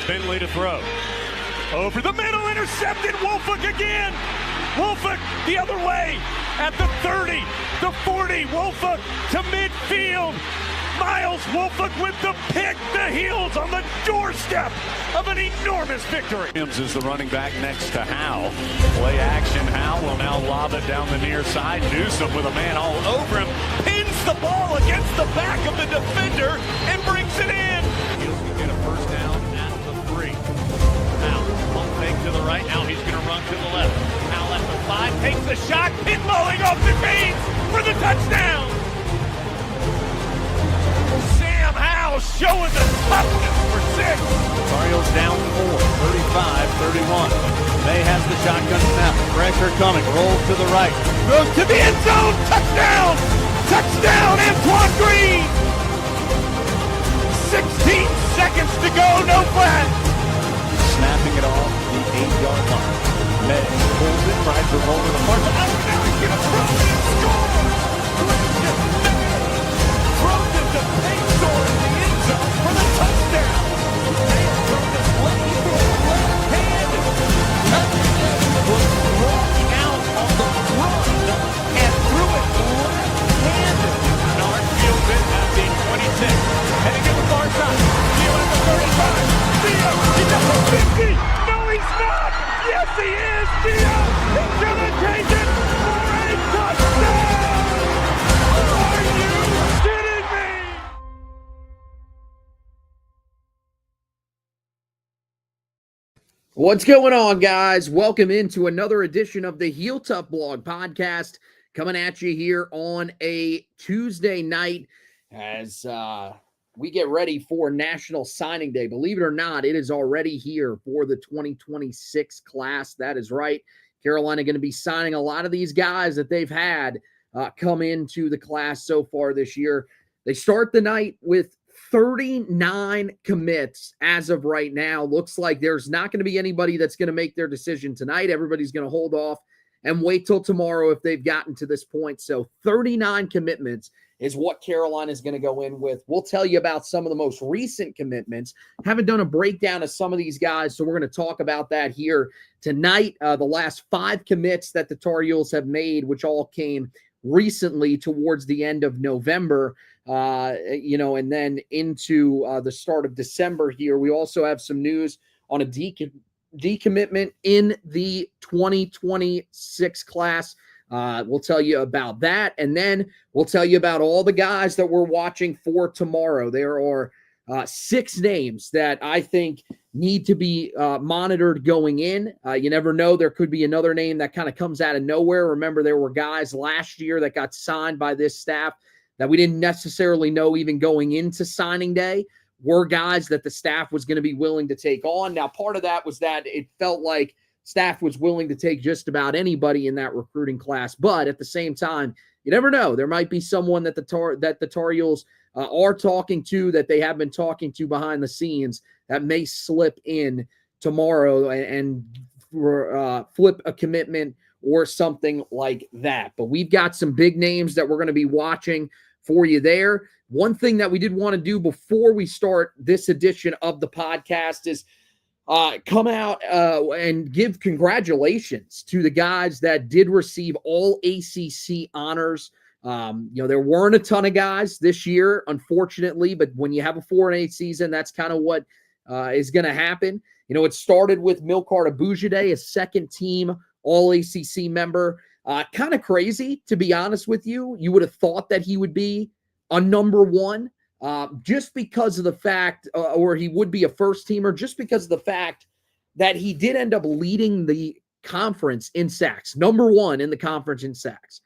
Finley to throw. Over the middle, intercepted. Woolfolk again. Woolfolk the other way at the 30, the 40. Woolfolk to midfield. Miles Woolfolk with the pick, the heels on the doorstep of an enormous victory. Williams is the running back next to Howe. Play action. Howe will now lob it down the near side. Newsome with a man all over him. Pins the ball against the back of the defender and brings it in. Heels can get a first down at the 3. Howe, pump fake to the right. Now he's going to run to the left. Howe at the 5, takes the shot. Pinballing off the chains for the touchdown. Sam Howe showing the toughness for 6. Cardinals down 4, 35-31. May has the shotgun snap. Pressure coming. Rolls to the right. Goes to the end zone. Touchdown! Touchdown, Antoine Green! 16 seconds to go. No flag. Snapping it off the 8-yard line. May pulls it, tries to roll to the mark. Oh, now he's going to throw it and score! Christian May throws it to Payson in the end zone for the touchdown. May throws this left hand. Was rolling out on the run and threw it left-handed. Bernard fields it at the 26. Heading to the far side. Theo at the 35. Theo, he's at the 50. No, he's not. Yes, he is. Theo, he's going to take it for a touchdown. Are you kidding me? What's going on, guys? Welcome into another edition of the Heel Tough Blog Podcast, coming at you here on a Tuesday night as we get ready for National Signing Day. Believe it or not, it is already here for the 2026 class. That is right. Carolina going to be signing a lot of these guys that they've had come into the class so far this year. They start the night with 39 commits as of right now. Looks like there's not going to be anybody that's going to make their decision tonight. Everybody's going to hold off and wait till tomorrow if they've gotten to this point. So 39 commitments is what Carolina is going to go in with. We'll tell you about some of the most recent commitments. Haven't done a breakdown of some of these guys, so we're going to talk about that here tonight. The last 5 commits that the Tar Heels have made, which all came recently towards the end of November, and then into the start of December here. We also have some news on a decommitment in the 2026 class. We'll tell you about that, and then we'll tell you about all the guys that we're watching for tomorrow. There are 6 names that I think need to be monitored going in. You never know. There could be another name that kind of comes out of nowhere. Remember, there were guys last year that got signed by this staff that we didn't necessarily know even going into signing day were guys that the staff was going to be willing to take on. Now, part of that was that it felt like staff was willing to take just about anybody in that recruiting class. But at the same time, you never know. There might be someone that the Tar Heels are talking to, that they have been talking to behind the scenes, that may slip in tomorrow and flip a commitment or something like that. But we've got some big names that we're going to be watching for you there. One thing that we did want to do before we start this edition of the podcast is come out and give congratulations to the guys that did receive all ACC honors. There weren't a ton of guys this year, unfortunately, but when you have a 4-8 season, that's kind of what is going to happen. It started with Milcard Abujade, a second-team All-ACC member. Kind of crazy, to be honest with you. You would have thought that he would be a number 1 just because of the fact, or he would be a first-teamer, just because of the fact that he did end up leading the conference in sacks, number 1 in the conference in sacks.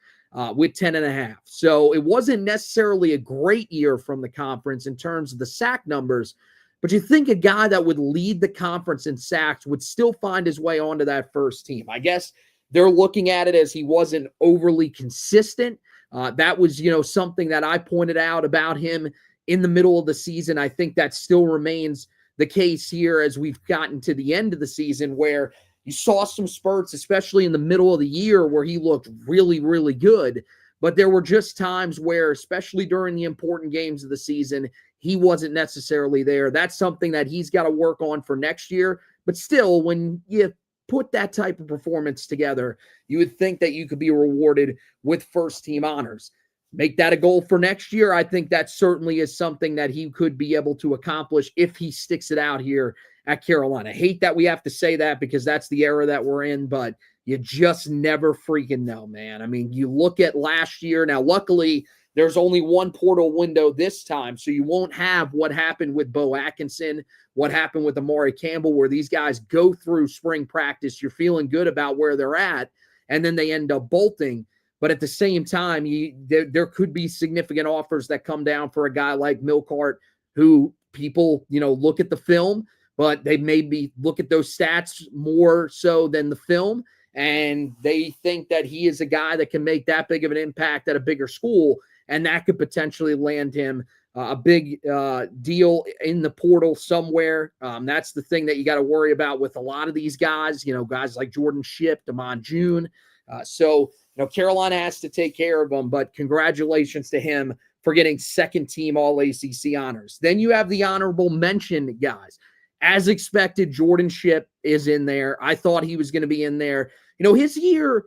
With 10.5. So it wasn't necessarily a great year from the conference in terms of the sack numbers, but you think a guy that would lead the conference in sacks would still find his way onto that first team. I guess they're looking at it as he wasn't overly consistent. That was, something that I pointed out about him in the middle of the season. I think that still remains the case here as we've gotten to the end of the season, where you saw some spurts, especially in the middle of the year, where he looked really, really good. But there were just times where, especially during the important games of the season, he wasn't necessarily there. That's something that he's got to work on for next year. But still, when you put that type of performance together, you would think that you could be rewarded with first-team honors. Make that a goal for next year. I think that certainly is something that he could be able to accomplish if he sticks it out here at Carolina. I hate that we have to say that because that's the era that we're in, but you just never freaking know, man. I mean, you look at last year. Now, luckily, there's only one portal window this time, so you won't have what happened with Bo Atkinson, what happened with Amari Campbell, where these guys go through spring practice, you're feeling good about where they're at, and then they end up bolting. But at the same time, there could be significant offers that come down for a guy like Milcart, who people, look at the film, but they maybe look at those stats more so than the film, and they think that he is a guy that can make that big of an impact at a bigger school, and that could potentially land him a big deal in the portal somewhere. That's the thing that you got to worry about with a lot of these guys, guys like Jordan Shipp, Damon June. So Carolina has to take care of them, but congratulations to him for getting second-team All-ACC honors. Then you have the honorable mention guys. As expected, Jordan Shipp is in there. I thought he was going to be in there. His year,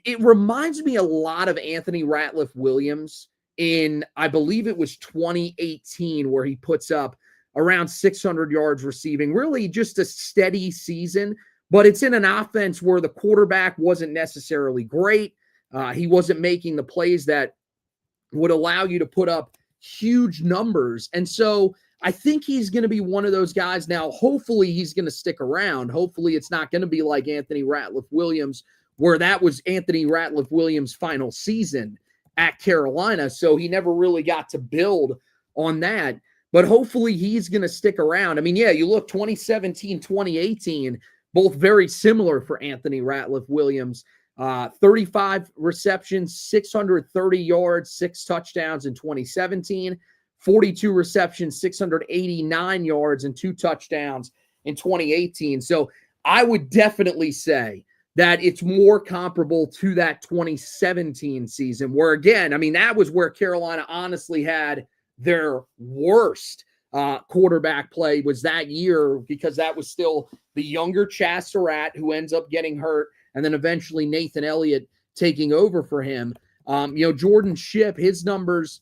it reminds me a lot of Anthony Ratliff-Williams in, I believe it was 2018, where he puts up around 600 yards receiving. Really just a steady season, but it's in an offense where the quarterback wasn't necessarily great. He wasn't making the plays that would allow you to put up huge numbers. And so I think he's going to be one of those guys. Now, hopefully he's going to stick around. Hopefully it's not going to be like Anthony Ratliff-Williams, where that was Anthony Ratliff-Williams' final season at Carolina. So he never really got to build on that. But hopefully he's going to stick around. I mean, yeah, you look 2017, 2018, both very similar for Anthony Ratliff-Williams. 35 receptions, 630 yards, 6 touchdowns in 2017, 42 receptions, 689 yards, and 2 touchdowns in 2018. So I would definitely say that it's more comparable to that 2017 season where, again, I mean, that was where Carolina honestly had their worst quarterback play was that year, because that was still the younger Chaz Surratt who ends up getting hurt, and then eventually Nathan Elliott taking over for him. Jordan Shipp, his numbers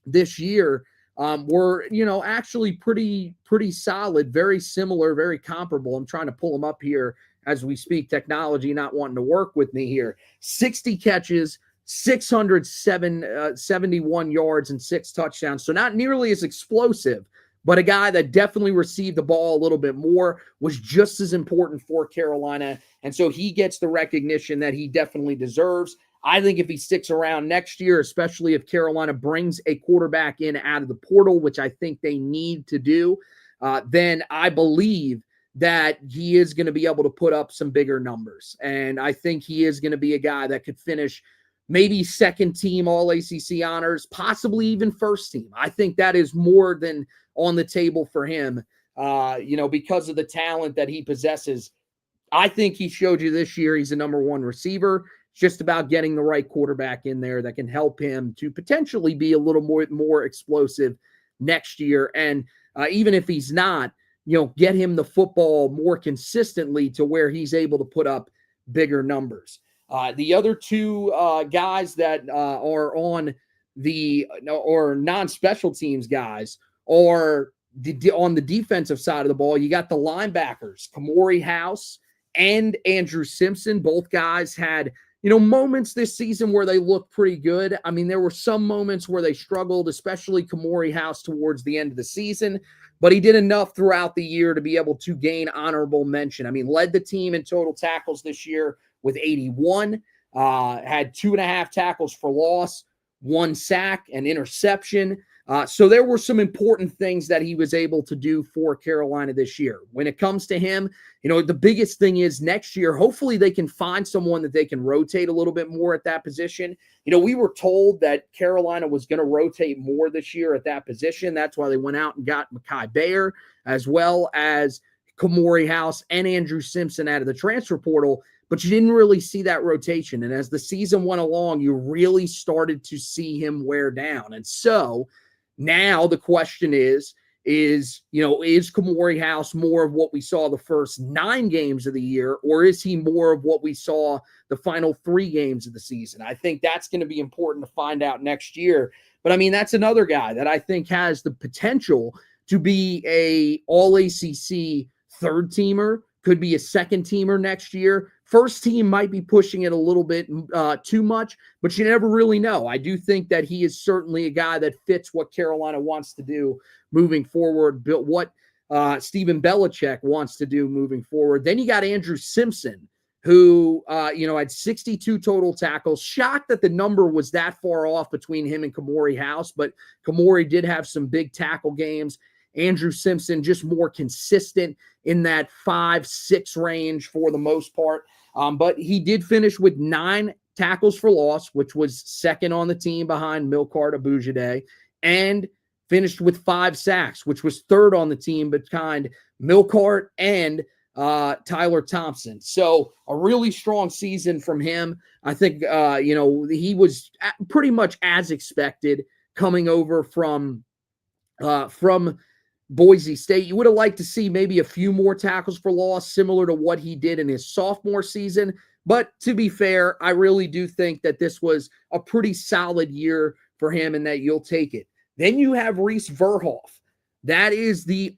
this year were, actually pretty solid, very similar, very comparable. I'm trying to pull them up here as we speak. Technology not wanting to work with me here. 60 catches, 671 yards, and 6 touchdowns. So not nearly as explosive, but a guy that definitely received the ball a little bit more, was just as important for Carolina. And so he gets the recognition that he definitely deserves. I think if he sticks around next year, especially if Carolina brings a quarterback in out of the portal, which I think they need to do, then I believe that he is going to be able to put up some bigger numbers. And I think he is going to be a guy that could finish maybe second team All-ACC honors, possibly even first team. I think that is more than on the table for him, because of the talent that he possesses. I think he showed you this year he's a number one receiver. It's just about getting the right quarterback in there that can help him to potentially be a little more explosive next year. And even if he's not, get him the football more consistently to where he's able to put up bigger numbers. The other two guys that are on the or non-special teams guys are on the defensive side of the ball. You got the linebackers, Kamori House and Andrew Simpson. Both guys had, moments this season where they looked pretty good. I mean, there were some moments where they struggled, especially Kamori House towards the end of the season, but he did enough throughout the year to be able to gain honorable mention. I mean, led the team in total tackles this year with 81, had 2.5 tackles for loss, 1 sack, an interception. So there were some important things that he was able to do for Carolina this year. When it comes to him, the biggest thing is next year, hopefully they can find someone that they can rotate a little bit more at that position. We were told that Carolina was going to rotate more this year at that position. That's why they went out and got Mekhi Bayer, as well as Kamori House and Andrew Simpson out of the transfer portal. But you didn't really see that rotation. And as the season went along, you really started to see him wear down. And so Now the question is Kamori House more of what we saw the first 9 games of the year, or is he more of what we saw the final 3 games of the season? I think that's going to be important to find out next year. But I mean, that's another guy that I think has the potential to be a all-ACC third teamer, could be a second teamer next year. First team might be pushing it a little bit too much, but you never really know. I do think that he is certainly a guy that fits what Carolina wants to do moving forward, what Stephen Belichick wants to do moving forward. Then you got Andrew Simpson, who had 62 total tackles. Shocked that the number was that far off between him and Kamori House, but Kamori did have some big tackle games. Andrew Simpson just more consistent in that 5-6 range for the most part. But he did finish with 9 tackles for loss, which was second on the team behind Milcard Abujade, and finished with 5 sacks, which was third on the team behind Milcard and Tyler Thompson. So a really strong season from him. I think, he was pretty much as expected coming over from Boise State. You would have liked to see maybe a few more tackles for loss, similar to what he did in his sophomore season. But to be fair, I really do think that this was a pretty solid year for him and that you'll take it. Then you have Reese Verhoff. That is the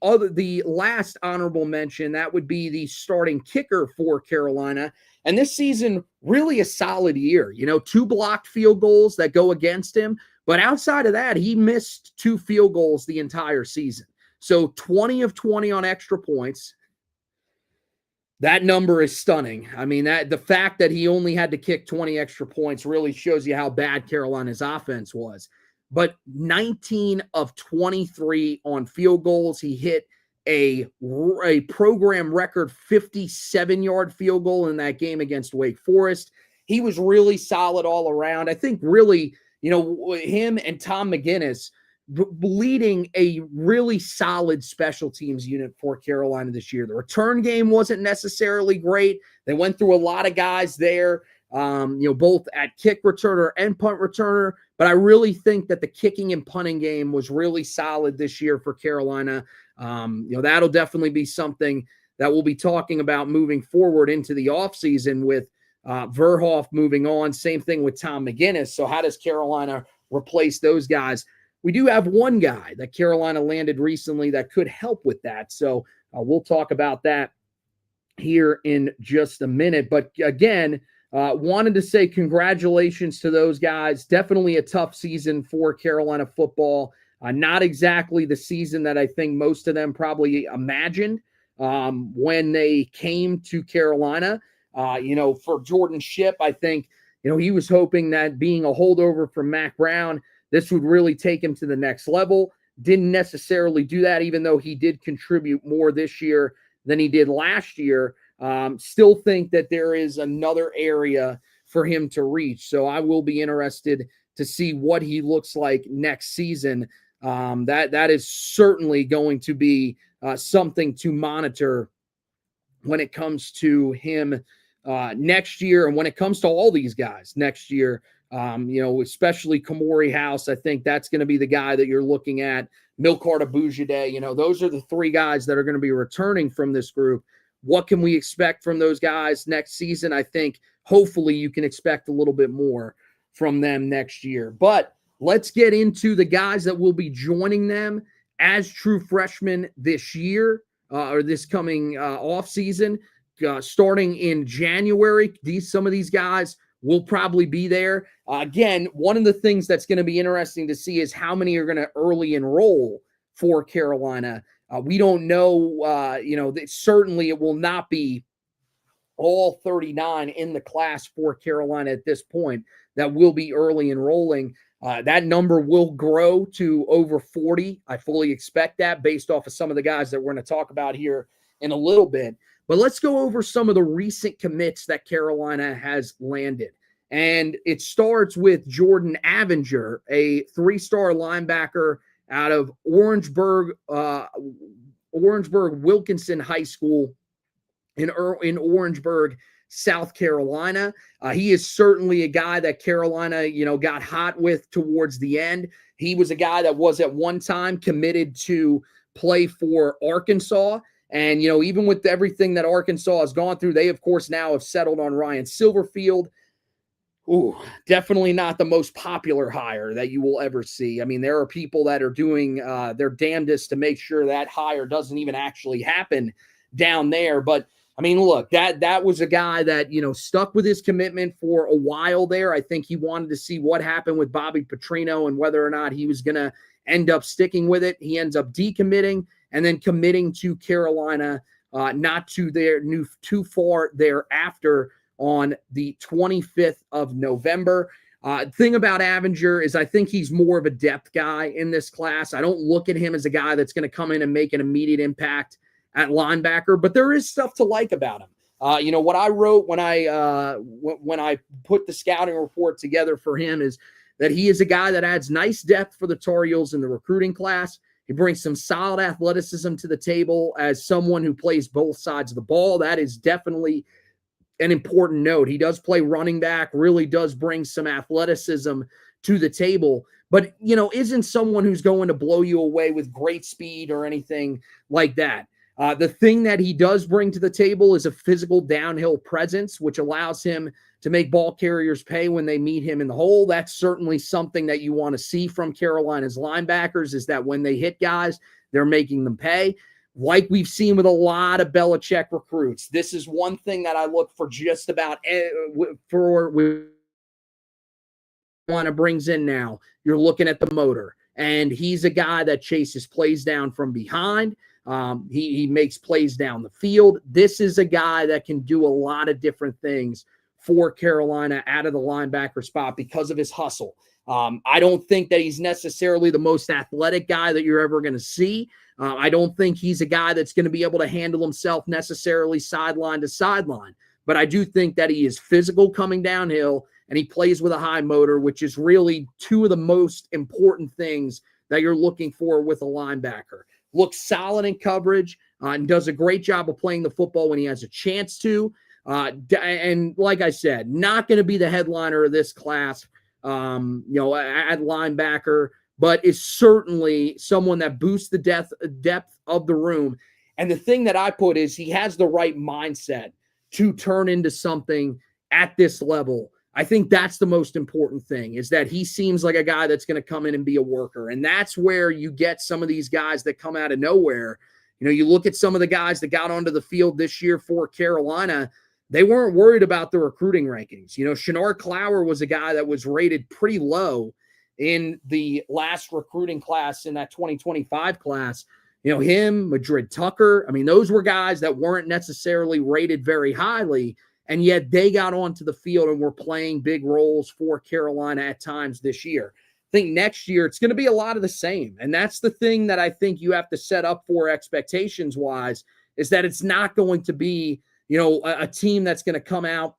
last honorable mention. That would be the starting kicker for Carolina. And this season, really a solid year. 2 blocked field goals that go against him. But outside of that, he missed 2 field goals the entire season. So 20 of 20 on extra points. That number is stunning. I mean, the fact that he only had to kick 20 extra points really shows you how bad Carolina's offense was. But 19 of 23 on field goals. He hit a program record 57-yard field goal in that game against Wake Forest. He was really solid all around. I think really, him and Tom McGinnis leading a really solid special teams unit for Carolina this year. The return game wasn't necessarily great. They went through a lot of guys there, both at kick returner and punt returner. But I really think that the kicking and punting game was really solid this year for Carolina. That'll definitely be something that we'll be talking about moving forward into the offseason with Verhoff moving on. Same thing with Tom McGinnis. So how does Carolina replace those guys? We do have one guy that Carolina landed recently that could help with that. So we'll talk about that here in just a minute. But again, wanted to say congratulations to those guys. Definitely a tough season for Carolina football. Not exactly the season that I think most of them probably imagined when they came to Carolina. For Jordan Shipp, I think, he was hoping that being a holdover from Mack Brown, this would really take him to the next level. Didn't necessarily do that, even though he did contribute more this year than he did last year. Still think that there is another area for him to reach. So I will be interested to see what he looks like next season. That is certainly going to be something to monitor when it comes to him next year and when it comes to all these guys next year. Especially Kamori House. I think that's going to be the guy that you're looking at. Milcard Abujade, those are the 3 guys that are going to be returning from this group. What can we expect from those guys next season? I think hopefully you can expect a little bit more from them next year. But let's get into the guys that will be joining them as true freshmen this year or this coming offseason. Starting in January, some of these guys will probably be there. Again, one of the things that's going to be interesting to see is how many are going to early enroll for Carolina. We don't know, certainly it will not be all 39 in the class for Carolina at this point that will be early enrolling. That number will grow to over 40. I fully expect that based off of some of the guys that we're going to talk about here in a little bit. But let's go over some of the recent commits that Carolina has landed. And it starts with Jordan Avenger, a 3-star linebacker out of Orangeburg Wilkinson High School in Orangeburg, South Carolina. He is certainly a guy that Carolina, got hot with towards the end. He was a guy that was at one time committed to play for Arkansas. And, even with everything that Arkansas has gone through, they, of course, now have settled on Ryan Silverfield. Ooh, definitely not the most popular hire that you will ever see. I mean, there are people that are doing their damnedest to make sure that hire doesn't even actually happen down there. But, I mean, look, that was a guy that, stuck with his commitment for a while there. I think he wanted to see what happened with Bobby Petrino and whether or not he was going to end up sticking with it. He ends up decommitting and then committing to Carolina, not too far thereafter, on the 25th of November. Thing about Avinger is I think he's more of a depth guy in this class. I don't look at him as a guy that's going to come in and make an immediate impact at linebacker, but there is stuff to like about him. What I wrote when I put the scouting report together for him is that he is a guy that adds nice depth for the Tar Heels in the recruiting class. He brings some solid athleticism to the table as someone who plays both sides of the ball. That is definitely an important note. He does play running back, really does bring some athleticism to the table, but, isn't someone who's going to blow you away with great speed or anything like that. The thing that he does bring to the table is a physical downhill presence, which allows him to make ball carriers pay when they meet him in the hole. That's certainly something that you want to see from Carolina's linebackers, is that when they hit guys, they're making them pay. Like we've seen with a lot of Belichick recruits, this is one thing that I look for just about Carolina brings in now. You're looking at the motor, and he's a guy that chases plays down from behind. He makes plays down the field. This is a guy that can do a lot of different things for Carolina out of the linebacker spot because of his hustle. I don't think that he's necessarily the most athletic guy that you're ever going to see. I don't think he's a guy that's going to be able to handle himself necessarily sideline to sideline. But I do think that he is physical coming downhill, and he plays with a high motor, which is really two of the most important things that you're looking for with a linebacker. Looks solid in coverage and does a great job of playing the football when he has a chance to. And like I said, not going to be the headliner of this class, at linebacker, but is certainly someone that boosts the depth of the room. And the thing that I put is he has the right mindset to turn into something at this level. I think that's the most important thing, is that he seems like a guy that's going to come in and be a worker. And that's where you get some of these guys that come out of nowhere. You look at some of the guys that got onto the field this year for Carolina, they weren't worried about the recruiting rankings. Shenard Clower was a guy that was rated pretty low in the last recruiting class, in that 2025 class. Him, Madrid Tucker, I mean, those were guys that weren't necessarily rated very highly, and yet they got onto the field and were playing big roles for Carolina at times this year. I think next year it's going to be a lot of the same. And that's the thing that I think you have to set up for expectations-wise, is that it's not going to be, a team that's going to come out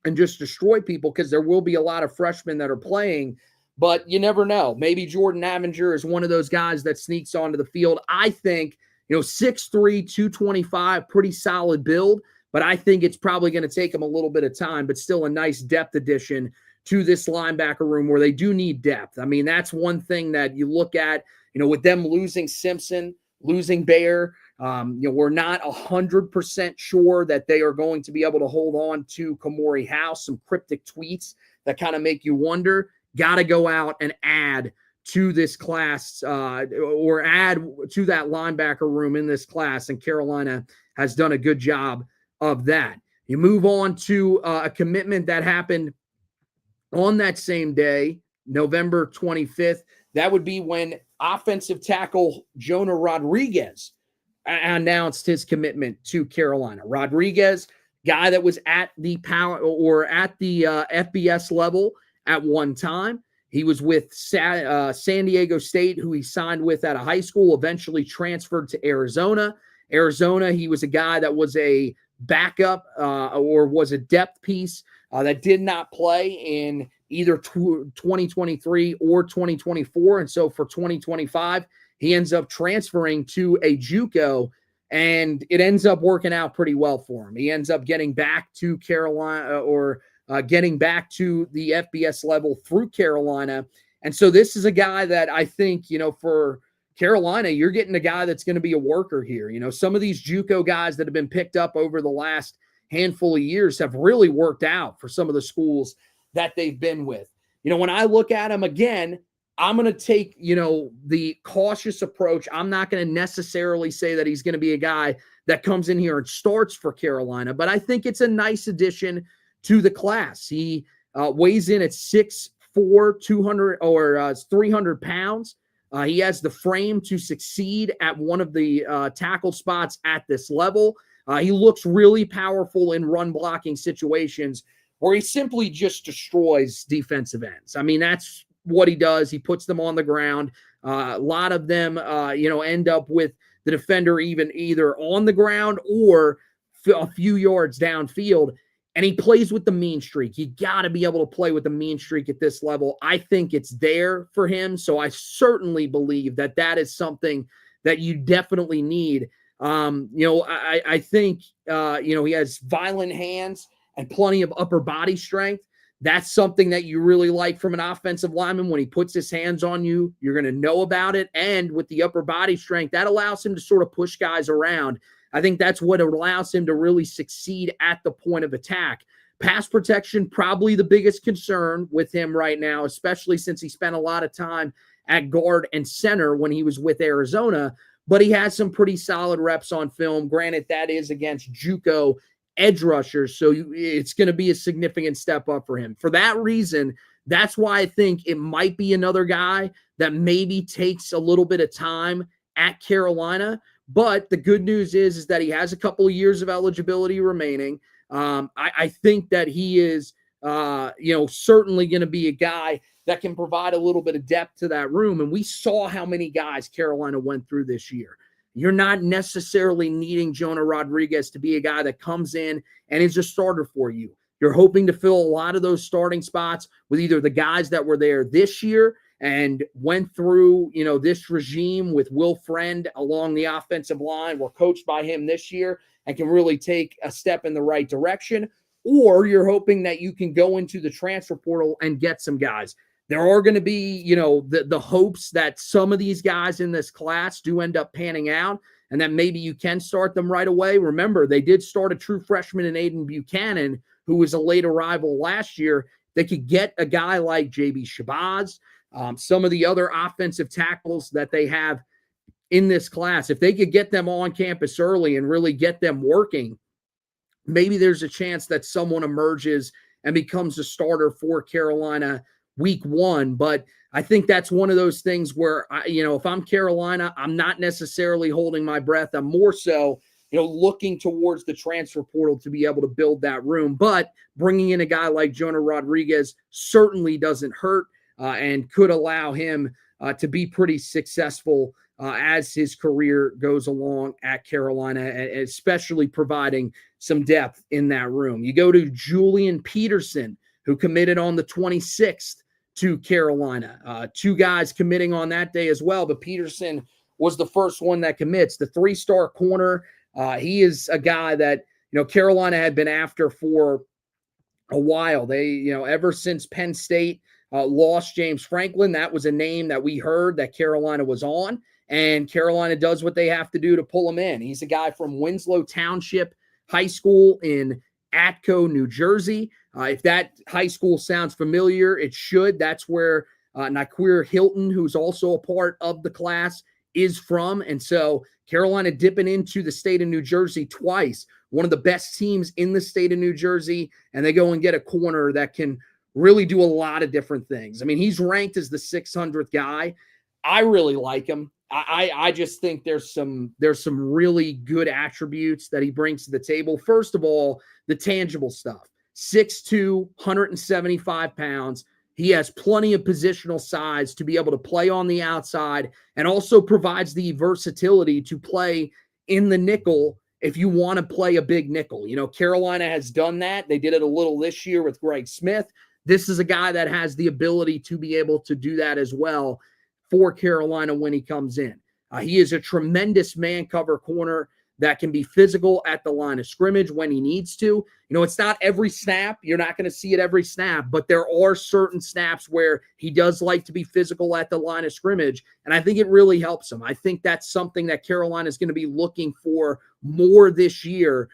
and just destroy people, because there will be a lot of freshmen that are playing. But you never know. Maybe Jordan Avinger is one of those guys that sneaks onto the field. I think, 6'3", 225, pretty solid build. But I think it's probably going to take him a little bit of time, but still a nice depth addition to this linebacker room where they do need depth. I mean, that's one thing that you look at, with them losing Simpson, losing Bayer. We're not 100% sure that they are going to be able to hold on to Kamori House. Some cryptic tweets that kind of make you wonder. Got to go out and add to this class or add to that linebacker room in this class, and Carolina has done a good job of that. You move on to a commitment that happened on that same day, November 25th. That would be when offensive tackle Jonah Rodriguez announced his commitment to Carolina. Rodriguez, guy that was at the FBS level at one time. He was with San Diego State, who he signed with at a high school, eventually transferred to Arizona. He was a guy that was a backup or was a depth piece that did not play in either 2023 or 2024. And so for 2025, he ends up transferring to a JUCO, and it ends up working out pretty well for him. He ends up getting back to Carolina, or getting back to the FBS level through Carolina, And so this is a guy that I think, for Carolina, you're getting a guy that's going to be a worker here. Some of these JUCO guys that have been picked up over the last handful of years have really worked out for some of the schools that they've been with. When I look at him again, I'm going to take, the cautious approach. I'm not going to necessarily say that he's going to be a guy that comes in here and starts for Carolina, but I think it's a nice addition to the class. He weighs in at 6'4", 300 pounds. He has the frame to succeed at one of the tackle spots at this level. He looks really powerful in run blocking situations where he simply just destroys defensive ends. I mean, that's what he does. He puts them on the ground. A lot of them, end up with the defender either on the ground or a few yards downfield. And he plays with the mean streak. You got to be able to play with the mean streak at this level. I think it's there for him. So I certainly believe that that is something that you definitely need. I think, he has violent hands and plenty of upper body strength. That's something that you really like from an offensive lineman. When he puts his hands on you, you're going to know about it. And with the upper body strength, that allows him to sort of push guys around. I think that's what allows him to really succeed at the point of attack. Pass protection, probably the biggest concern with him right now, especially since he spent a lot of time at guard and center when he was with Arizona. But he has some pretty solid reps on film. Granted, that is against JUCO edge rushers, so it's going to be a significant step up for him. For that reason, that's why I think it might be another guy that maybe takes a little bit of time at Carolina. But the good news is that he has a couple of years of eligibility remaining. I think that he is, certainly going to be a guy that can provide a little bit of depth to that room. And we saw how many guys Carolina went through this year. You're not necessarily needing Jonah Rodriguez to be a guy that comes in and is a starter for you. You're hoping to fill a lot of those starting spots with either the guys that were there this year and went through, this regime with Will Friend along the offensive line, were coached by him this year and can really take a step in the right direction. Or you're hoping that you can go into the transfer portal and get some guys. There are going to be, the hopes that some of these guys in this class do end up panning out and that maybe you can start them right away. Remember, they did start a true freshman in Aiden Buchanan, who was a late arrival last year. They could get a guy like J.B. Shabazz, some of the other offensive tackles that they have in this class. If they could get them on campus early and really get them working, maybe there's a chance that someone emerges and becomes a starter for Carolina week one. But I think that's one of those things where, if I'm Carolina, I'm not necessarily holding my breath. I'm more so, looking towards the transfer portal to be able to build that room. But bringing in a guy like Jonah Rodriguez certainly doesn't hurt and could allow him to be pretty successful as his career goes along at Carolina, especially providing some depth in that room. You go to Julian Peterson, who committed on the 26th to Carolina. Two guys committing on that day as well, but Peterson was the first one that commits. The 3-star corner, he is a guy that, Carolina had been after for a while. They, ever since Penn State lost James Franklin, that was a name that we heard that Carolina was on, and Carolina does what they have to do to pull him in. He's a guy from Winslow Township High School in Atco, New Jersey. If that high school sounds familiar, it should. That's where Naquir Hilton, who's also a part of the class, is from. And so Carolina dipping into the state of New Jersey twice, one of the best teams in the state of New Jersey, and they go and get a corner that can really do a lot of different things. I mean, he's ranked as the 600th guy. I really like him. I just think there's some really good attributes that he brings to the table. First of all, the tangible stuff. 6'2", 175 pounds. He has plenty of positional size to be able to play on the outside and also provides the versatility to play in the nickel if you want to play a big nickel. Carolina has done that. They did it a little this year with Greg Smith. This is a guy that has the ability to be able to do that as well for Carolina when he comes in. He is a tremendous man cover corner. that can be physical at the line of scrimmage when he needs to. You know, it's not every snap. You're not going to see it every snap, but there are certain snaps where he does like to be physical at the line of scrimmage, and I think it really helps him. I think that's something that Carolina is going to be looking for more this year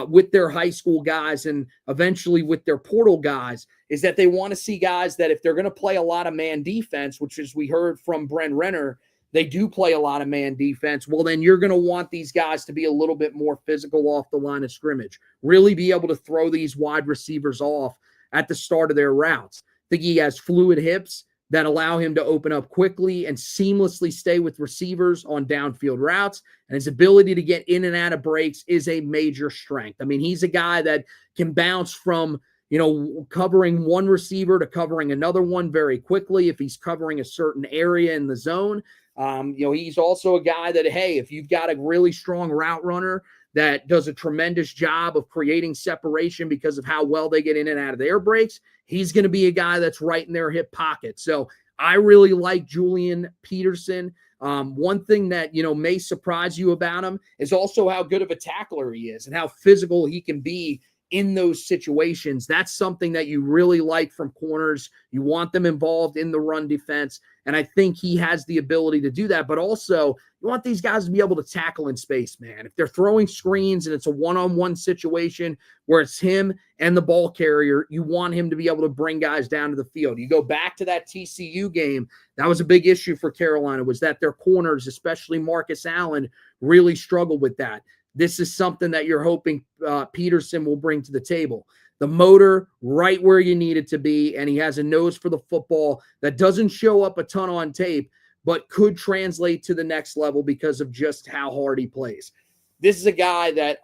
with their high school guys and eventually with their portal guys, is that they want to see guys that if they're going to play a lot of man defense, which is we heard from Brent Renner, they do play a lot of man defense. Well, then you're going to want these guys to be a little bit more physical off the line of scrimmage, really be able to throw these wide receivers off at the start of their routes. I think he has fluid hips that allow him to open up quickly and seamlessly stay with receivers on downfield routes. And his ability to get in and out of breaks is a major strength. I mean, he's a guy that can bounce from, you know, covering one receiver to covering another one very quickly if he's covering a certain area in the zone. You know, he's also a guy that, hey, if you've got a really strong route runner that does a tremendous job of creating separation because of how well they get in and out of their breaks, he's going to be a guy that's right in their hip pocket. So I really like Julian Peterson. One thing that, you know, may surprise you about him is also how good of a tackler he is and how physical he can be in those situations. That's something that you really like from corners. You want them involved in the run defense. And I think he has the ability to do that. But also, you want these guys to be able to tackle in space, man. If they're throwing screens and it's a one-on-one situation where it's him and the ball carrier, you want him to be able to bring guys down to the field. You go back to that TCU game, that was a big issue for Carolina, was that their corners, especially Marcus Allen, really struggled with that. This is something that you're hoping Peterson will bring to the table. The motor right where you need it to be, and he has a nose for the football that doesn't show up a ton on tape, but could translate to the next level because of just how hard he plays. This is a guy that,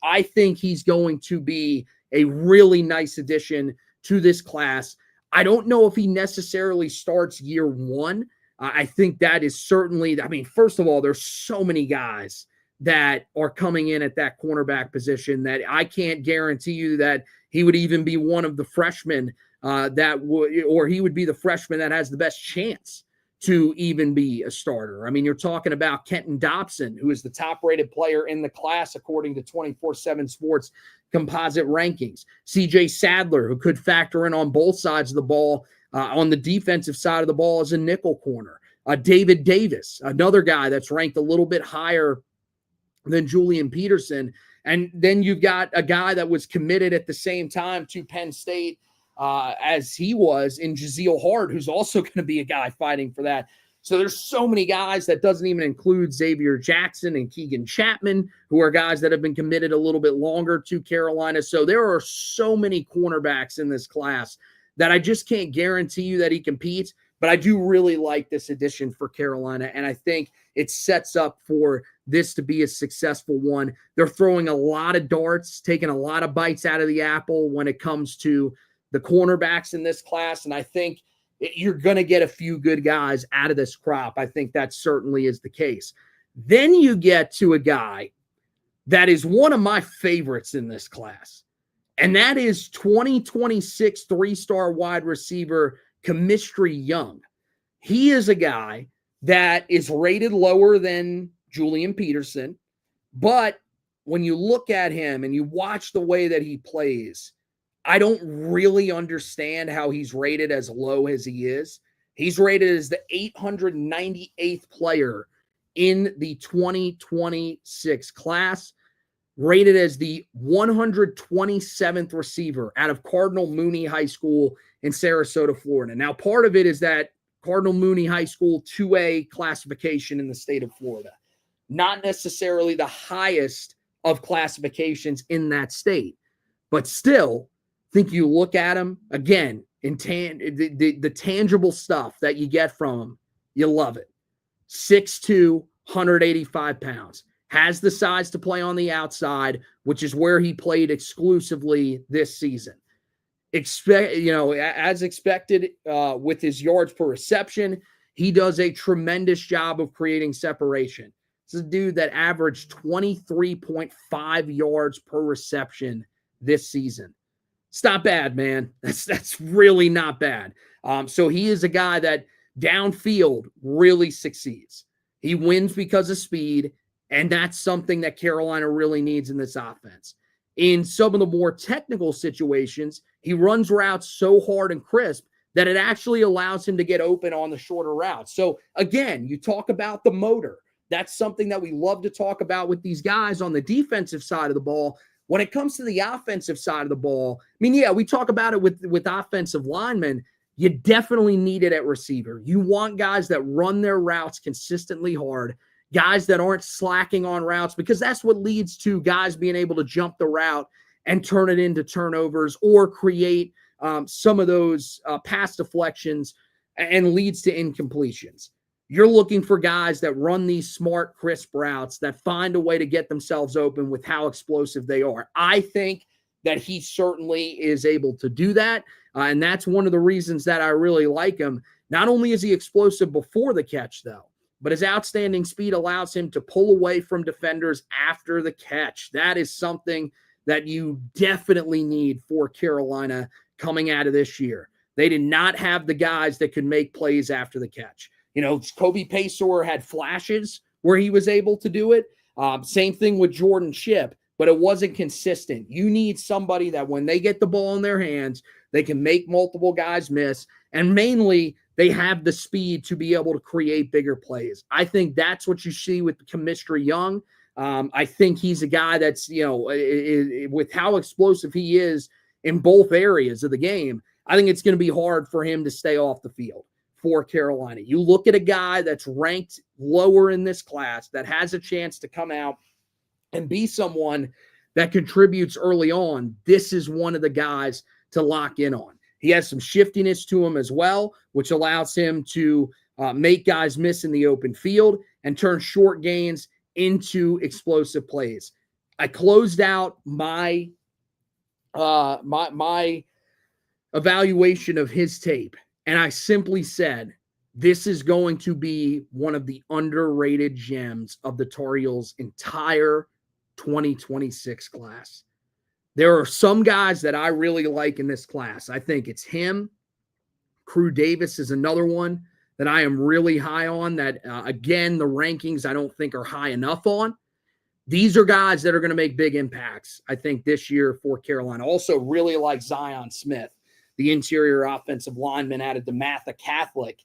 I think he's going to be a really nice addition to this class. I don't know if he necessarily starts year one. I think that is certainly, I mean, first of all, there's so many guys that are coming in at that cornerback position that I can't guarantee you that he would even be one of the freshmen or he would be the freshman that has the best chance to even be a starter. I mean, you're talking about Kenton Dobson, who is the top-rated player in the class according to 24/7 Sports composite rankings. CJ Sadler, who could factor in on both sides of the ball, on the defensive side of the ball as a nickel corner. David Davis, another guy that's ranked a little bit higher than Julian Peterson. And then you've got a guy that was committed at the same time to Penn State as he was in Jaziel Hart, who's also going to be a guy fighting for that. So there's so many guys. That doesn't even include Xavier Jackson and Keegan Chapman, who are guys that have been committed a little bit longer to Carolina. So there are so many cornerbacks in this class that I just can't guarantee you that he competes. But I do really like this addition for Carolina, and I think it sets up for this to be a successful one. They're throwing a lot of darts, taking a lot of bites out of the apple when it comes to the cornerbacks in this class, and I think you're going to get a few good guys out of this crop. I think that certainly is the case. Then you get to a guy that is one of my favorites in this class, and that is 2026 three-star wide receiver Chemistry Young. He is a guy that is rated lower than Julian Peterson, but when you look at him and you watch the way that he plays, I don't really understand how he's rated as low as he is. He's rated as the 898th player in the 2026 class, rated as the 127th receiver out of Cardinal Mooney High School in Sarasota, Florida. Now, part of it is that Cardinal Mooney High School 2A classification in the state of Florida, not necessarily the highest of classifications in that state, but still, I think you look at him again in the tangible stuff that you get from him, you love it. 6'2", 185 pounds, has the size to play on the outside, which is where he played exclusively this season. As expected, with his yards per reception, he does a tremendous job of creating separation. This is a dude that averaged 23.5 yards per reception this season. It's not bad, man. That's really not bad. So he is a guy that downfield really succeeds. He wins because of speed, And that's something that Carolina really needs in this offense. In some of the more technical situations, he runs routes so hard and crisp that it actually allows him to get open on the shorter routes. So again, you talk about the motor. That's something that we love to talk about with these guys on the defensive side of the ball. When it comes to the offensive side of the ball, I mean, yeah, we talk about it with offensive linemen. You definitely need it at receiver. You want guys that run their routes consistently hard, guys that aren't slacking on routes, because that's what leads to guys being able to jump the route and turn it into turnovers or create some of those pass deflections and leads to incompletions. You're looking for guys that run these smart, crisp routes that find a way to get themselves open with how explosive they are. I think that he certainly is able to do that. And that's one of the reasons that I really like him. Not only is he explosive before the catch, though, but his outstanding speed allows him to pull away from defenders after the catch. That is something that you definitely need for Carolina coming out of this year. They did not have the guys that could make plays after the catch. You know, Kobe Paysour had flashes where he was able to do it. Same thing with Jordan Shipp, but it wasn't consistent. You need somebody that when they get the ball in their hands, they can make multiple guys miss, and mainly they have the speed to be able to create bigger plays. I think that's what you see with Chemistry Young. I think he's a guy that's, you know, with how explosive he is in both areas of the game, I think it's going to be hard for him to stay off the field for Carolina. You look at a guy that's ranked lower in this class that has a chance to come out and be someone that contributes early on. This is one of the guys to lock in on. He has some shiftiness to him as well, which allows him to make guys miss in the open field and turn short gains into explosive plays. I closed out my my evaluation of his tape, and I simply said, this is going to be one of the underrated gems of the Tar Heels' entire 2026 class. There are some guys that I really like in this class. I think it's him. Crew Davis is another one that I am really high on that, again, the rankings I don't think are high enough on. These are guys that are going to make big impacts, I think, this year for Carolina. Also really like Zion Smith, the interior offensive lineman out of DeMatha Catholic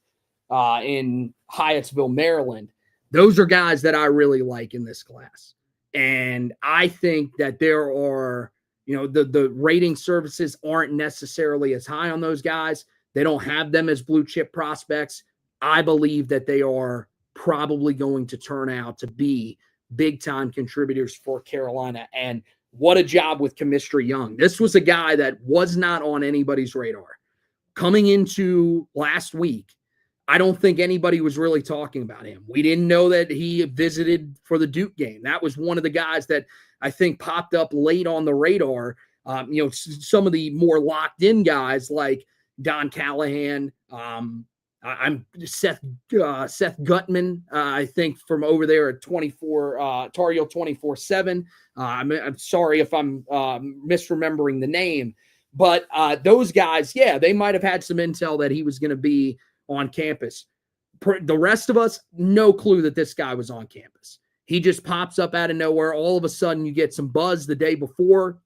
in Hyattsville, Maryland. Those are guys that I really like in this class. And I think that there are, you know, the rating services aren't necessarily as high on those guys. They don't have them as blue chip prospects. I believe that they are probably going to turn out to be big time contributors for Carolina. And what a job with Chemistry Young. This was a guy that was not on anybody's radar. Coming into last week, I don't think anybody was really talking about him. We didn't know that he visited for the Duke game. That was one of the guys that I think popped up late on the radar. You know, some of the more locked in guys like Don Callahan, I'm Seth Gutman, I think from over there at 24, Tar Heel 24/7. I'm sorry if I'm misremembering the name, but those guys, yeah, they might have had some intel that he was going to be on campus. The rest of us, no clue that this guy was on campus. He just pops up out of nowhere. All of a sudden, you get some buzz the day before.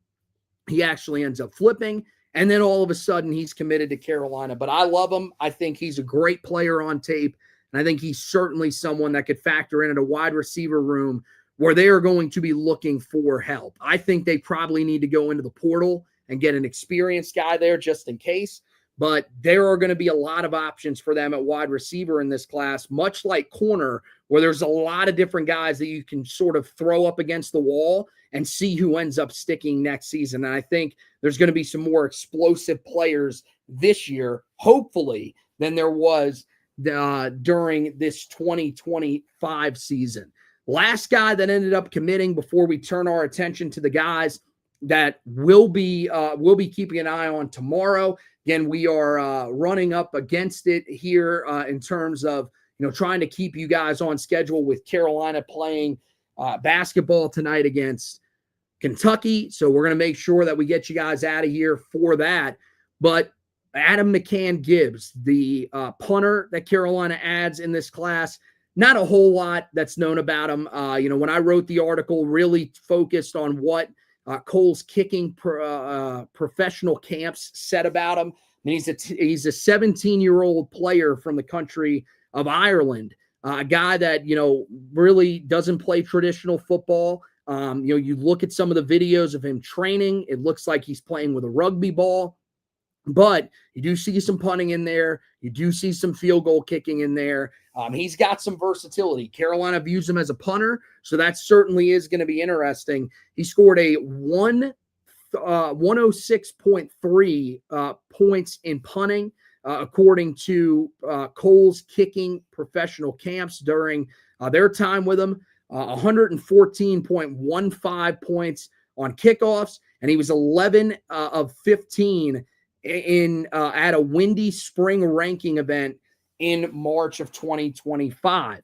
He actually ends up flipping. And then all of a sudden, he's committed to Carolina. But I love him. I think he's a great player on tape. And I think he's certainly someone that could factor in at a wide receiver room where they are going to be looking for help. I think they probably need to go into the portal and get an experienced guy there just in case. But there are going to be a lot of options for them at wide receiver in this class, much like corner, where there's a lot of different guys that you can sort of throw up against the wall and see who ends up sticking next season. And I think there's going to be some more explosive players this year, hopefully, than there was during this 2025 season. Last guy that ended up committing before we turn our attention to the guys that we'll be keeping an eye on tomorrow. Again, we are running up against it here in terms of, you know, trying to keep you guys on schedule with Carolina playing basketball tonight against Kentucky. So we're going to make sure that we get you guys out of here for that. But Adam McCann Gibbs, the punter that Carolina adds in this class, not a whole lot that's known about him. When I wrote the article, really focused on what Cole's kicking professional camps said about him. And he's a 17-year-old player from the country of Ireland, a guy that, really doesn't play traditional football. You look at some of the videos of him training, it looks like he's playing with a rugby ball, but you do see some punting in there. You do see some field goal kicking in there. He's got some versatility. Carolina views him as a punter, so that certainly is going to be interesting. He scored a 106.3 points in punting, according to Cole's kicking professional camps during their time with him. 114.15 points on kickoffs, and he was 11 of 15 in at a Windy Spring ranking event in March of 2025.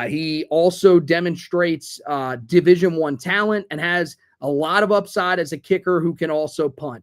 He also demonstrates Division I talent and has a lot of upside as a kicker who can also punt.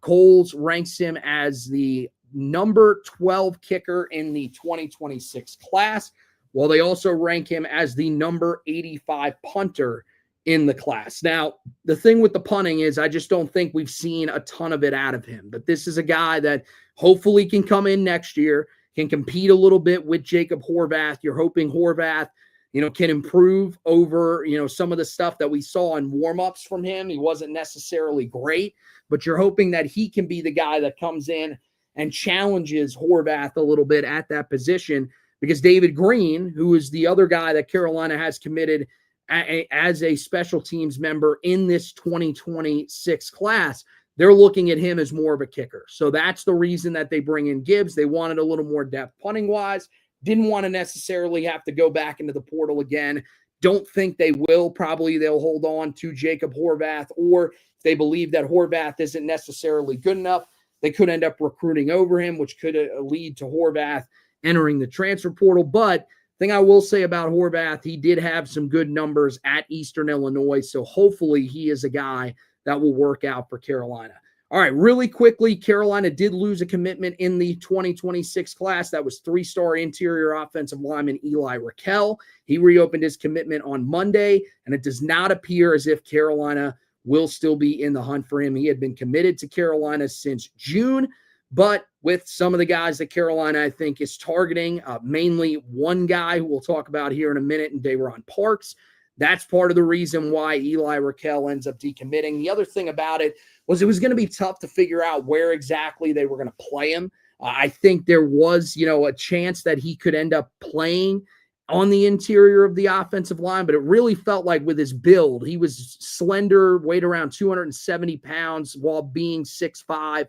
Coles ranks him as the number 12 kicker in the 2026 class, while they also rank him as the number 85 punter in the class. Now, the thing with the punting is I just don't think we've seen a ton of it out of him. But this is a guy that hopefully can come in next year, can compete a little bit with Jacob Horvath. You're hoping Horvath, can improve over, some of the stuff that we saw in warmups from him. He wasn't necessarily great, but you're hoping that he can be the guy that comes in and challenges Horvath a little bit at that position, because David Green, who is the other guy that Carolina has committed as a special teams member in this 2026 class, they're looking at him as more of a kicker. So that's the reason that they bring in Gibbs. They wanted a little more depth punting-wise. Didn't want to necessarily have to go back into the portal again. Don't think they will. Probably they'll hold on to Jacob Horvath, or if they believe that Horvath isn't necessarily good enough, they could end up recruiting over him, which could lead to Horvath entering the transfer portal. But thing I will say about Horvath, he did have some good numbers at Eastern Illinois, so hopefully he is a guy that will work out for Carolina. All right, really quickly, Carolina did lose a commitment in the 2026 class. That was 3-star interior offensive lineman Eli Raquel. He reopened his commitment on Monday, and it does not appear as if Carolina will still be in the hunt for him. He had been committed to Carolina since June, but with some of the guys that Carolina, I think, is targeting, mainly one guy who we'll talk about here in a minute, in Dayron Parks. That's part of the reason why Eli Raquel ends up decommitting. The other thing about it was going to be tough to figure out where exactly they were going to play him. I think there was, a chance that he could end up playing on the interior of the offensive line, but it really felt like with his build, he was slender, weighed around 270 pounds while being 6'5".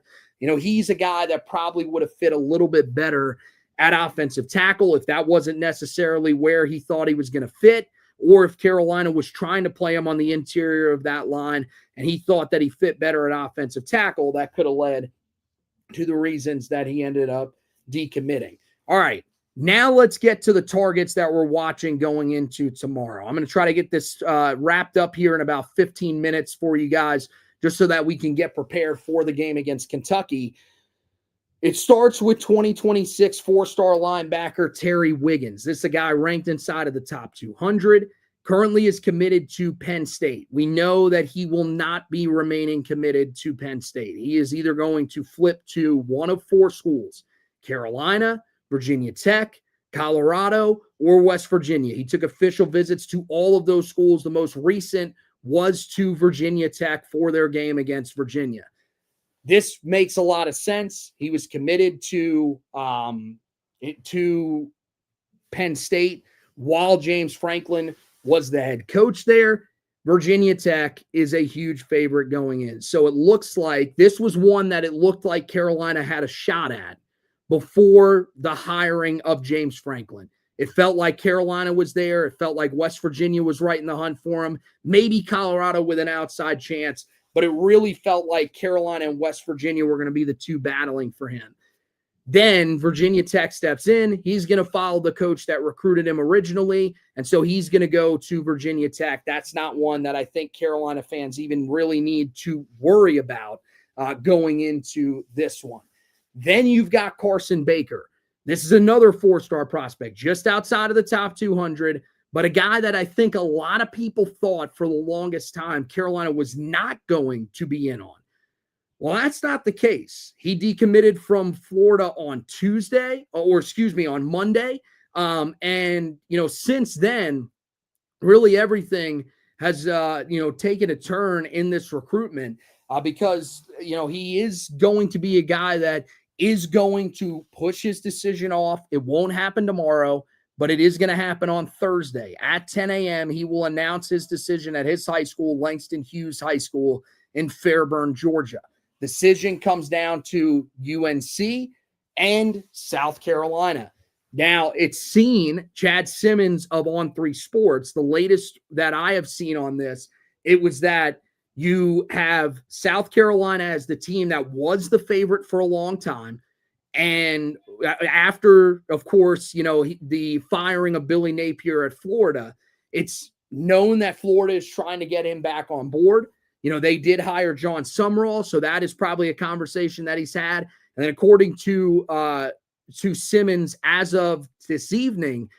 He's a guy that probably would have fit a little bit better at offensive tackle if that wasn't necessarily where he thought he was going to fit, or if Carolina was trying to play him on the interior of that line and he thought that he fit better at offensive tackle. That could have led to the reasons that he ended up decommitting. All right, now let's get to the targets that we're watching going into tomorrow. I'm going to try to get this wrapped up here in about 15 minutes for you guys, just so that we can get prepared for the game against Kentucky. It starts with 2026 4-star linebacker Terry Wiggins. This is a guy ranked inside of the top 200, currently is committed to Penn State. We know that he will not be remaining committed to Penn State. He is either going to flip to one of 4 schools: Carolina, Virginia Tech, Colorado, or West Virginia. He took official visits to all of those schools. The most recent was to Virginia Tech for their game against Virginia. This makes a lot of sense. He was committed to Penn State while James Franklin was the head coach there. Virginia Tech is a huge favorite going in. So it looks like this was one that it looked like Carolina had a shot at before the hiring of James Franklin. It felt like Carolina was there. It felt like West Virginia was right in the hunt for him. Maybe Colorado with an outside chance. But it really felt like Carolina and West Virginia were going to be the two battling for him. Then Virginia Tech steps in. He's going to follow the coach that recruited him originally, and so he's going to go to Virginia Tech. That's not one that I think Carolina fans even really need to worry about going into this one. Then you've got Carson Baker. This is another four-star prospect, just outside of the top 200, but a guy that I think a lot of people thought for the longest time Carolina was not going to be in on. Well, that's not the case. He decommitted from Florida on on Monday. And, since then, really everything has, taken a turn in this recruitment because, he is going to be a guy that is going to push his decision off. It won't happen tomorrow, but it is going to happen on Thursday at 10 a.m. He will announce his decision at his high school, Langston Hughes High School in Fairburn, Georgia. Decision comes down to UNC and South Carolina. Now, it's seen Chad Simmons of On3 Sports, the latest that I have seen on this, it was that you have South Carolina as the team that was the favorite for a long time. And after, of course, the firing of Billy Napier at Florida, it's known that Florida is trying to get him back on board. They did hire John Summerall, so that is probably a conversation that he's had. And then according to Simmons, as of this evening,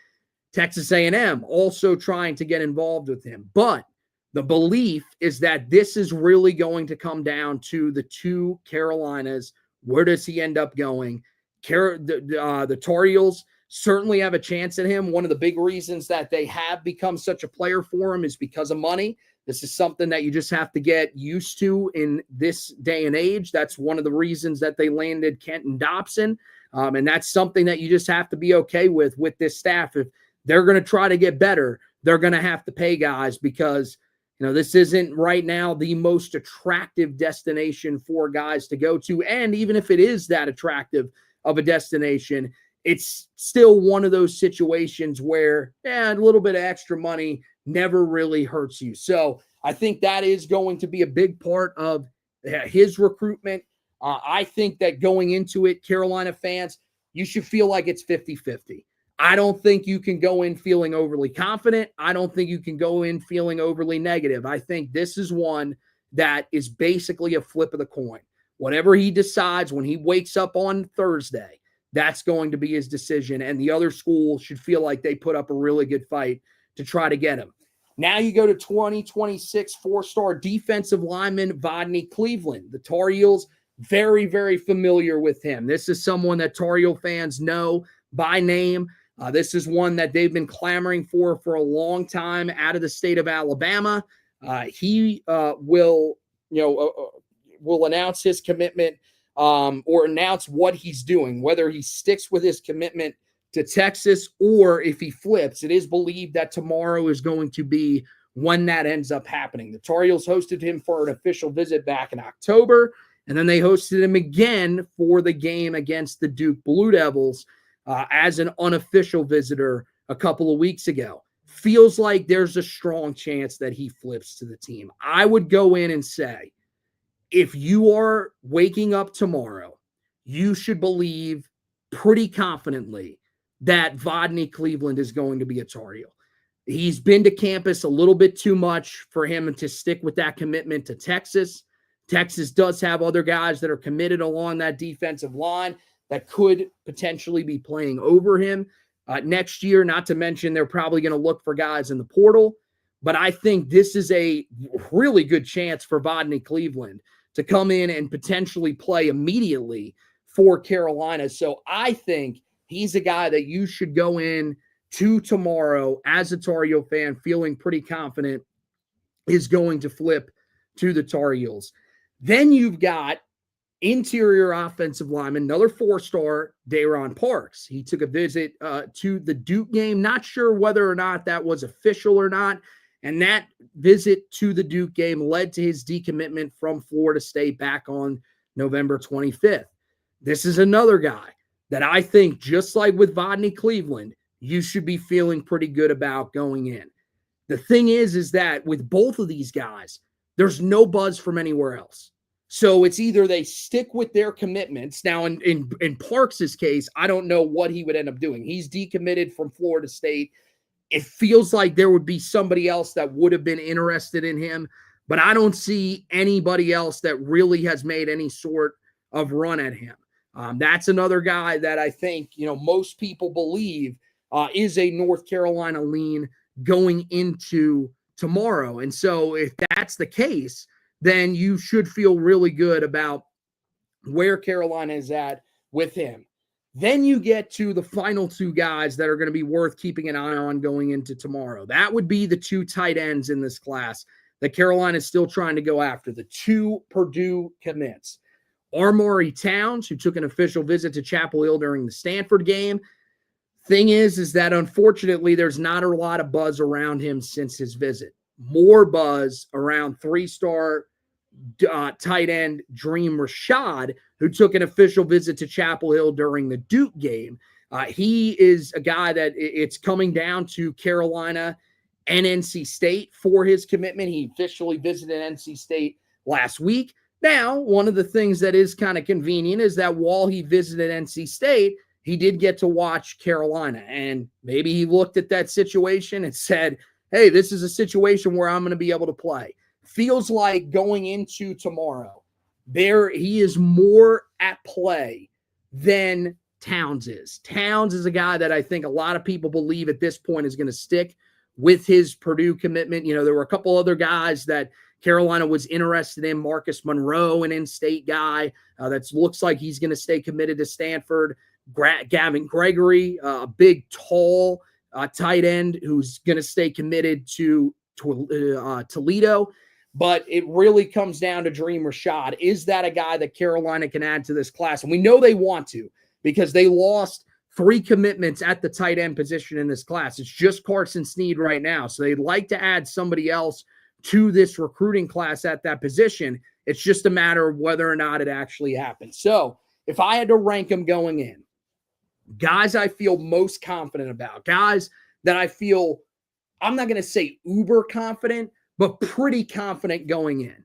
Texas A&M also trying to get involved with him. But the belief is that this is really going to come down to the two Carolinas. Where does he end up going? The Tar Heels certainly have a chance at him. One of the big reasons that they have become such a player for him is because of money. This is something that you just have to get used to in this day and age. That's one of the reasons that they landed Kenton Dobson. And that's something that you just have to be okay with this staff. If they're going to try to get better, they're going to have to pay guys because, this isn't right now the most attractive destination for guys to go to. And even if it is that attractive of a destination, it's still one of those situations where a little bit of extra money never really hurts you. So I think that is going to be a big part of his recruitment. I think that going into it, Carolina fans, you should feel like it's 50-50. I don't think you can go in feeling overly confident. I don't think you can go in feeling overly negative. I think this is one that is basically a flip of the coin. Whatever he decides when he wakes up on Thursday, that's going to be his decision. And the other school should feel like they put up a really good fight to try to get him. Now you go to 2026 four-star defensive lineman Vodney Cleveland. The Tar Heels, very, very familiar with him. This is someone that Tar Heel fans know by name. This is one that they've been clamoring for a long time out of the state of Alabama. He will announce his commitment or announce what he's doing, whether he sticks with his commitment to Texas or if he flips. It is believed that tomorrow is going to be when that ends up happening. The Tar Heels hosted him for an official visit back in October, and then they hosted him again for the game against the Duke Blue Devils as an unofficial visitor a couple of weeks ago. Feels like there's a strong chance that he flips to the team. I would go in and say, if you are waking up tomorrow, you should believe pretty confidently that Vodney Cleveland is going to be a Tar Heel. He's been to campus a little bit too much for him to stick with that commitment to Texas. Texas does have other guys that are committed along that defensive line that could potentially be playing over him next year, not to mention they're probably going to look for guys in the portal. But I think this is a really good chance for Vodney Cleveland to come in and potentially play immediately for Carolina. So I think he's a guy that you should go in to tomorrow as a Tar Heel fan feeling pretty confident is going to flip to the Tar Heels. Then you've got interior offensive lineman, another four-star, Dayron Parks. He took a visit to the Duke game. Not sure whether or not that was official or not. And that visit to the Duke game led to his decommitment from Florida State back on November 25th. This is another guy that I think, just like with Vodney Cleveland, you should be feeling pretty good about going in. The thing is that with both of these guys, there's no buzz from anywhere else. So it's either they stick with their commitments. Now, in Parks' case, I don't know what he would end up doing. He's decommitted from Florida State. It feels like there would be somebody else that would have been interested in him, but I don't see anybody else that really has made any sort of run at him. That's another guy that I think, most people believe is a North Carolina lean going into tomorrow. And so if that's the case, then you should feel really good about where Carolina is at with him. Then you get to the final two guys that are going to be worth keeping an eye on going into tomorrow. That would be the two tight ends in this class that Carolina is still trying to go after, the two Purdue commits. Armory Towns, who took an official visit to Chapel Hill during the Stanford game. Thing is that unfortunately there's not a lot of buzz around him since his visit. More buzz around three-star tight end Dream Rashad, who took an official visit to Chapel Hill during the Duke game. He is a guy that it's coming down to Carolina and NC State for his commitment. He officially visited NC State last week. Now, one of the things that is kind of convenient is that while he visited NC State, he did get to watch Carolina. And maybe he looked at that situation and said, hey, this is a situation where I'm going to be able to play. Feels like going into tomorrow, he is more at play than Towns is. Towns is a guy that I think a lot of people believe at this point is going to stick with his Purdue commitment. There were a couple other guys that Carolina was interested in. Marcus Monroe, an in-state guy that looks like he's going to stay committed to Stanford. Gavin Gregory, a big, tall tight end who's going to stay committed to Toledo. But it really comes down to Dream Rashad. Is that a guy that Carolina can add to this class? And we know they want to, because they lost 3 commitments at the tight end position in this class. It's just Carson Snead right now. So they'd like to add somebody else to this recruiting class at that position. It's just a matter of whether or not it actually happens. So if I had to rank them going in, guys I feel most confident about, guys that I feel, I'm not going to say uber confident, but pretty confident going in.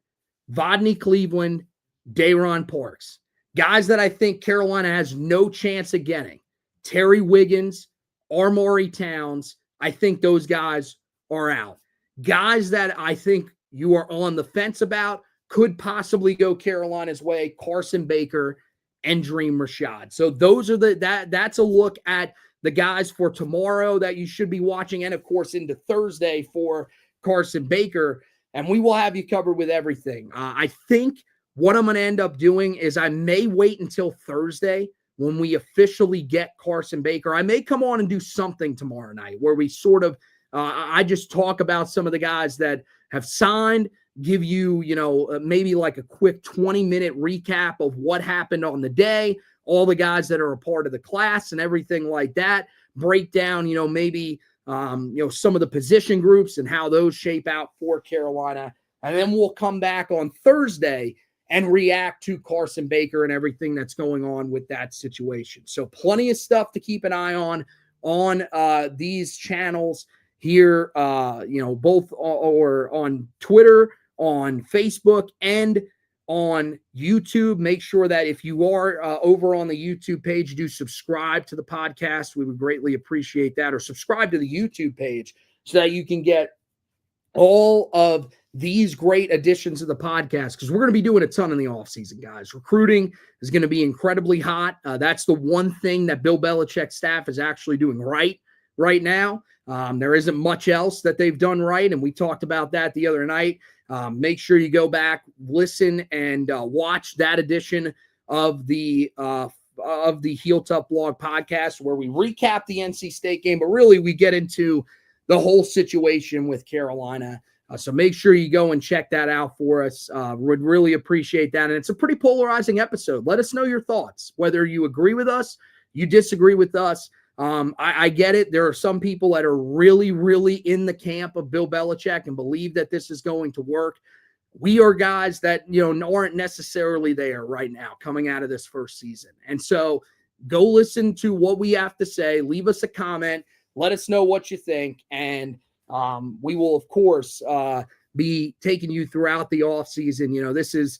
Vodney Cleveland, Day'Ron Parks. Guys that I think Carolina has no chance of getting. Terry Wiggins, Armory Towns. I think those guys are out. Guys that I think you are on the fence about could possibly go Carolina's way. Carson Baker and Dream Rashad. So those are that's a look at the guys for tomorrow that you should be watching. And of course into Thursday for Carson Baker, and we will have you covered with everything. I think what I'm going to end up doing is I may wait until Thursday when we officially get Carson Baker. I may come on and do something tomorrow night where we sort of, I just talk about some of the guys that have signed, give you, maybe like a quick 20-minute recap of what happened on the day, all the guys that are a part of the class and everything like that, break down, maybe some of the position groups and how those shape out for Carolina. And then we'll come back on Thursday and react to Carson Baker and everything that's going on with that situation. So plenty of stuff to keep an eye on these channels here, both or on Twitter, on Facebook, and on YouTube. Make sure that if you are over on the YouTube page, do subscribe to the podcast. We would greatly appreciate that. Or subscribe to the YouTube page so that you can get all of these great additions of the podcast, because we're going to be doing a ton in the offseason, guys. Recruiting is going to be incredibly hot. That's the one thing that Bill Belichick's staff is actually doing right now. There isn't much else that they've done right, and we talked about that the other night. Make sure you go back, listen, and watch that edition of the Heel Tough Blog podcast where we recap the NC State game, but really we get into the whole situation with Carolina. So make sure you go and check that out for us. Would really appreciate that. And it's a pretty polarizing episode. Let us know your thoughts, whether you agree with us, you disagree with us. I get it. There are some people that are really, really in the camp of Bill Belichick and believe that this is going to work. We are guys that, aren't necessarily there right now coming out of this first season. And so go listen to what we have to say. Leave us a comment. Let us know what you think. And we will, of course, be taking you throughout the offseason. This is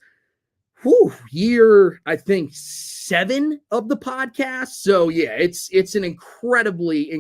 year, I think, 7 of the podcast. So yeah, it's an incredibly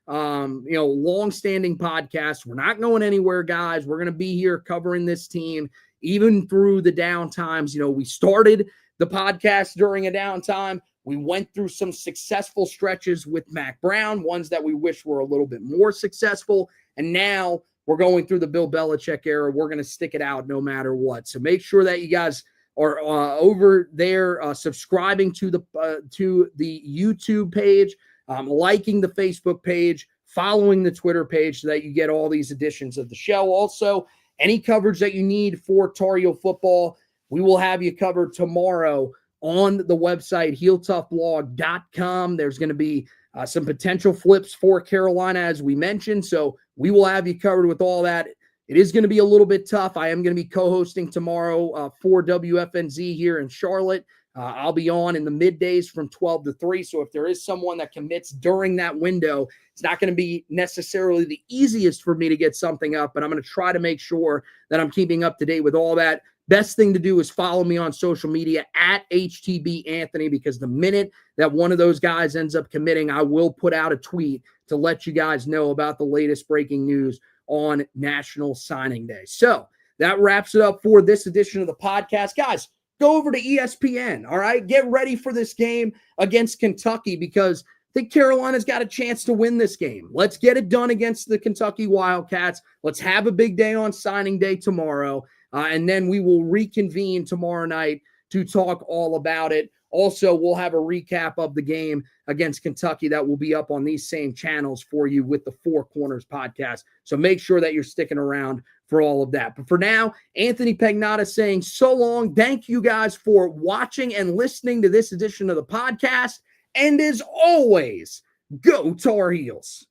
long-standing podcast. We're not going anywhere, guys. We're going to be here covering this team even through the down times. We started the podcast during a downtime. We went through some successful stretches with Mac Brown, ones that we wish were a little bit more successful. And now we're going through the Bill Belichick era. We're going to stick it out no matter what. So make sure that you guys are over there subscribing to the YouTube page, liking the Facebook page, following the Twitter page so that you get all these editions of the show. Also, any coverage that you need for Tar Heel football, we will have you covered tomorrow on the website, HeelToughBlog.com. There's going to be some potential flips for Carolina, as we mentioned. So we will have you covered with all that. It is going to be a little bit tough. I am going to be co-hosting tomorrow for WFNZ here in Charlotte. I'll be on in the middays from 12 to 3. So if there is someone that commits during that window, it's not going to be necessarily the easiest for me to get something up, but I'm going to try to make sure that I'm keeping up to date with all that. Best thing to do is follow me on social media at HTB Anthony, because the minute that one of those guys ends up committing, I will put out a tweet to let you guys know about the latest breaking news on National Signing Day. So that wraps it up for this edition of the podcast. Guys, go over to ESPN, all right? Get ready for this game against Kentucky, because I think Carolina's got a chance to win this game. Let's get it done against the Kentucky Wildcats. Let's have a big day on signing day tomorrow. And then we will reconvene tomorrow night to talk all about it. Also, we'll have a recap of the game against Kentucky that will be up on these same channels for you with the Four Corners podcast. So make sure that you're sticking around for all of that. But for now, Anthony Pagnotta saying so long. Thank you guys for watching and listening to this edition of the podcast. And as always, go Tar Heels.